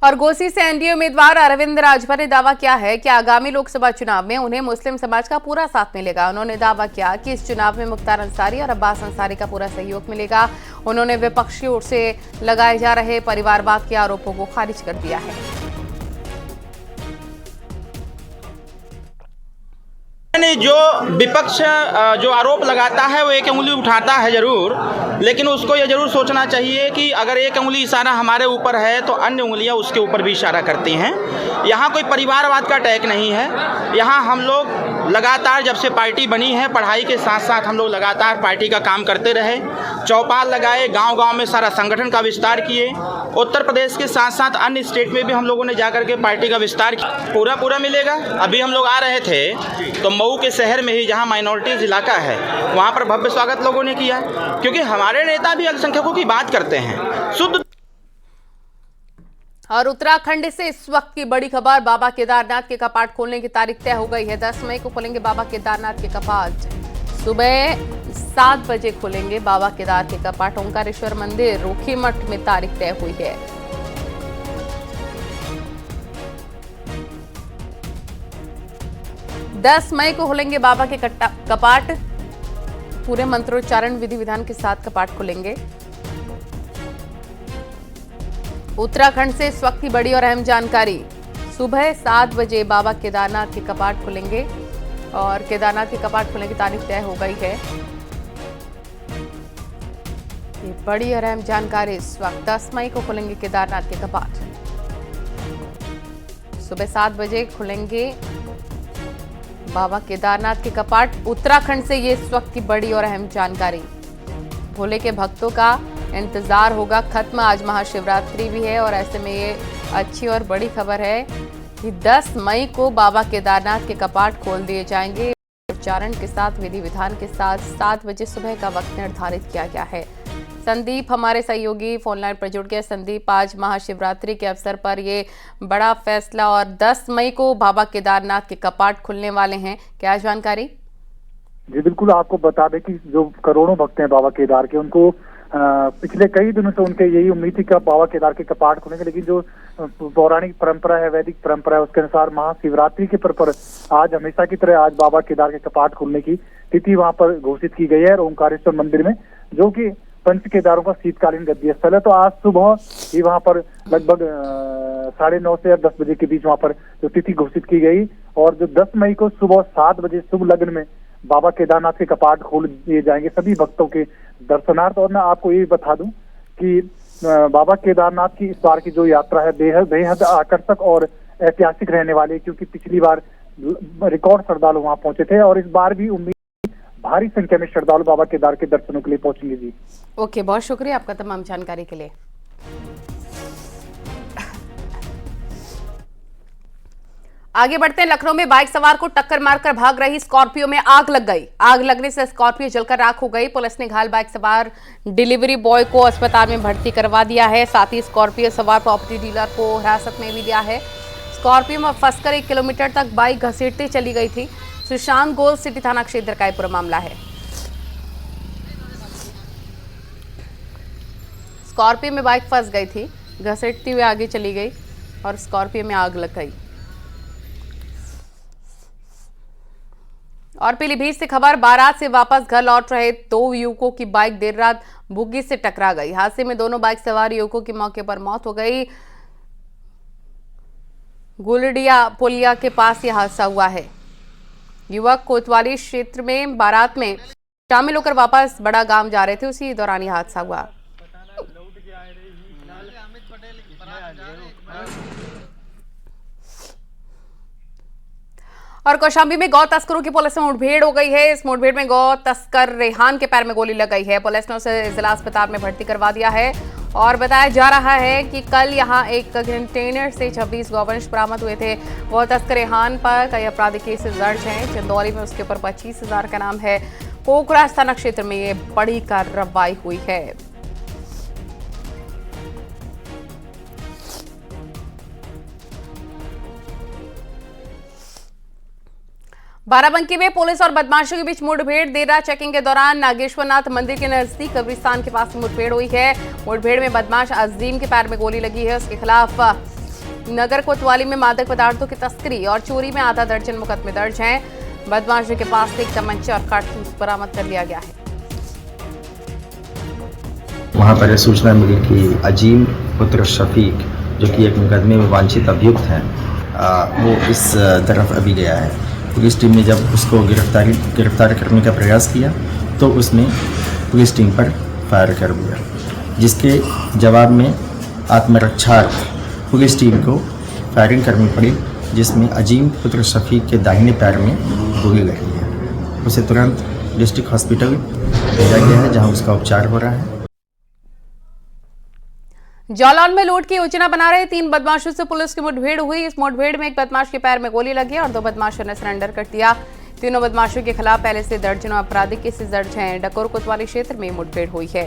और घोसी से एनडीए उम्मीदवार अरविंद राजभर ने दावा किया है कि आगामी लोकसभा चुनाव में उन्हें मुस्लिम समाज का पूरा साथ मिलेगा। उन्होंने दावा किया कि इस चुनाव में मुख्तार अंसारी और अब्बास अंसारी का पूरा सहयोग मिलेगा। उन्होंने विपक्ष की ओर से लगाए जा रहे परिवारवाद के आरोपों को खारिज कर दिया है। जो विपक्ष जो आरोप लगाता है वो एक उंगली उठाता है जरूर, लेकिन उसको ये जरूर सोचना चाहिए कि अगर एक उंगली इशारा हमारे ऊपर है तो अन्य उंगलियां उसके ऊपर भी इशारा करती हैं। यहाँ कोई परिवारवाद का अटैक नहीं है। यहाँ हम लोग लगातार जब से पार्टी बनी है, पढ़ाई के साथ साथ हम लोग लगातार पार्टी का काम करते रहे, चौपाल लगाए, गांव-गांव में सारा संगठन का विस्तार किए। उत्तर प्रदेश के साथ साथ अन्य स्टेट में भी हम लोगों ने जाकर के पार्टी का विस्तार किया। पूरा मिलेगा। अभी हम लोग आ रहे थे तो मऊ के शहर में ही जहां माइनॉरिटीज इलाका है वहां पर भव्य स्वागत लोगों ने किया, क्योंकि हमारे नेता भी अल्पसंख्यकों की बात करते हैं शुद्ध। और उत्तराखंड से इस वक्त की बड़ी खबर, बाबा केदारनाथ के कपाट खोलने की तारीख तय हो गई है। 10 मई को खुलेंगे बाबा केदारनाथ के कपाट। सुबह 7 बजे खुलेंगे बाबा केदार के कपाट। ओंकारेश्वर मंदिर रोखीमठ में तारीख तय हुई है। दस मई को खुलेंगे बाबा के कपाट। पूरे मंत्रोच्चारण विधि विधान के साथ कपाट खुलेंगे। उत्तराखंड से इस वक्त की बड़ी और अहम जानकारी, सुबह 7 बजे बाबा केदारनाथ के कपाट खुलेंगे और केदारनाथ के कपाट खुलने की तारीख तय हो गई है। ये बड़ी और अहम जानकारी इस वक्त। 10 मई को खुलेंगे केदारनाथ के कपाट। सुबह 7 बजे खुलेंगे बाबा केदारनाथ के कपाट। उत्तराखंड से ये इस वक्त की बड़ी और अहम जानकारी। भोले के भक्तों का इंतजार होगा खत्म। आज महाशिवरात्रि भी है और ऐसे में ये अच्छी और बड़ी खबर है कि 10 मई को बाबा केदारनाथ के कपाट खोल दिए जाएंगे। उच्चारण के साथ, विधि विधान के साथ 7 बजे सुबह का वक्त निर्धारित किया गया है। संदीप हमारे सहयोगी फोनलाइन पर जुड़ गए। संदीप, आज महाशिवरात्रि के अवसर पर ये बड़ा फैसला और 10 मई को बाबा केदारनाथ के कपाट खुलने वाले हैं, क्या जानकारी? जी बिल्कुल, आपको बता दें कि जो करोड़ों भक्त हैं बाबा केदार के, उनको पिछले कई दिनों से उनके यही उम्मीद थी कि बाबा केदार के कपाट खुलेंगे, लेकिन जो पौराणिक परंपरा है, वैदिक परंपरा है, उसके अनुसार महाशिवरात्रि के पर आज हमेशा की तरह आज बाबा केदार के कपाट खुलने की तिथि वहां पर घोषित की गई है। ओंकारेश्वर मंदिर में, जो कि पंच केदारों का शीतकालीन गद्दी स्थल है, तो आज सुबह ही वहां पर लगभग 9:30 से 10 बजे के बीच वहां पर जो तिथि घोषित की गई और जो 10 मई को सुबह 7 बजे शुभ लग्न में बाबा केदारनाथ के कपाट खोल दिए जाएंगे सभी भक्तों के दर्शनार्थ। और मैं आपको ये बता दूं कि बाबा केदारनाथ की इस बार की जो यात्रा है बेहद आकर्षक और ऐतिहासिक रहने वाली है, क्योंकि पिछली बार रिकॉर्ड श्रद्धालु वहां पहुंचे थे और इस बार भी उम्मीद भारी संख्या में श्रद्धालु बाबा केदार के दर्शनों के लिए पहुंचेंगे। जी ओके, बहुत शुक्रिया आपका तमाम जानकारी के लिए। आगे बढ़ते हैं। लखनऊ में बाइक सवार को टक्कर मारकर भाग रही स्कॉर्पियो में आग लग गई। आग लगने से स्कॉर्पियो जलकर राख हो गई। पुलिस ने घायल बाइक सवार डिलीवरी बॉय को अस्पताल में भर्ती करवा दिया है। साथ ही स्कॉर्पियो सवार प्रॉपर्टी डीलर को हिरासत में भी लिया है। स्कॉर्पियो में फंसकर 1 किलोमीटर तक बाइक घसीटते चली गई थी। सुशांत गोल्ड सिटी थाना क्षेत्र का पूरा मामला है। स्कॉर्पियो में बाइक फंस गई थी, घसीटती हुई आगे चली गई और स्कॉर्पियो में आग लग गई। और पीलीभीत से खबर, बारात से वापस घर लौट रहे 2 युवकों की बाइक देर रात बुग्गी से टकरा गई। हादसे में दोनों बाइक सवार युवकों की मौके पर मौत हो गई। गुलडिया पुलिया के पास यह हादसा हुआ है। युवक कोतवाली क्षेत्र में बारात में शामिल होकर वापस बड़ा गांव जा रहे थे, उसी दौरान यह हादसा हुआ। और कौशाम्बी में गौ तस्करों की पुलिस में मुठभेड़ हो गई है। इस मुठभेड़ में गौ तस्कर रेहान के पैर में गोली लग गई है। पुलिस ने उसे जिला अस्पताल में भर्ती करवा दिया है और बताया जा रहा है कि कल यहां एक कंटेनर से 26 गौवंश बरामद हुए थे। गौ तस्कर रेहान पर कई आपराधिक केसेस दर्ज हैं। चंदौली में उसके ऊपर 25,000 का नाम है। कोकरा थाना क्षेत्र में ये बड़ी कार्रवाई हुई है। बाराबंकी में पुलिस और बदमाशों के बीच मुठभेड़। देर रात चेकिंग के दौरान नागेश्वरनाथ मंदिर के नजदीक कब्रिस्तान के पास मुठभेड़ हुई है। मुठभेड़ में बदमाश अजीम के पैर में गोली लगी है। उसके खिलाफ नगर कोतवाली में मादक पदार्थों की तस्करी और चोरी में आधा दर्जन मुकदमे दर्ज हैं। बदमाशों के पास से एक तमंचा और कारतूस बरामद कर लिया गया है। वहाँ पर यह सूचना मिली कि अजीम पुत्र शफीक, जो कि एक मुकदमे में वांछित अभियुक्त हैं, वो इस तरफ अभी गया है। पुलिस टीम ने जब उसको गिरफ्तार करने का प्रयास किया तो उसने पुलिस टीम पर फायर कर दिया, जिसके जवाब में आत्मरक्षार्थ पुलिस टीम को फायरिंग करनी पड़ी, जिसमें अजीम पुत्र शफीक के दाहिने पैर में गोली लगी है। उसे तुरंत डिस्ट्रिक्ट हॉस्पिटल भेजा गया है, जहां उसका उपचार हो रहा है। जालौन में लूट की योजना बना रहे 3 बदमाशों से पुलिस की मुठभेड़ हुई। इस मुठभेड़ में एक बदमाश के पैर में गोली लगी और 2 बदमाशों ने सरेंडर कर दिया। तीनों बदमाशों के खिलाफ पहले से दर्जनों आपराधिक केसेस दर्ज हैं। डकोर कोतवाली क्षेत्र में मुठभेड़ हुई है।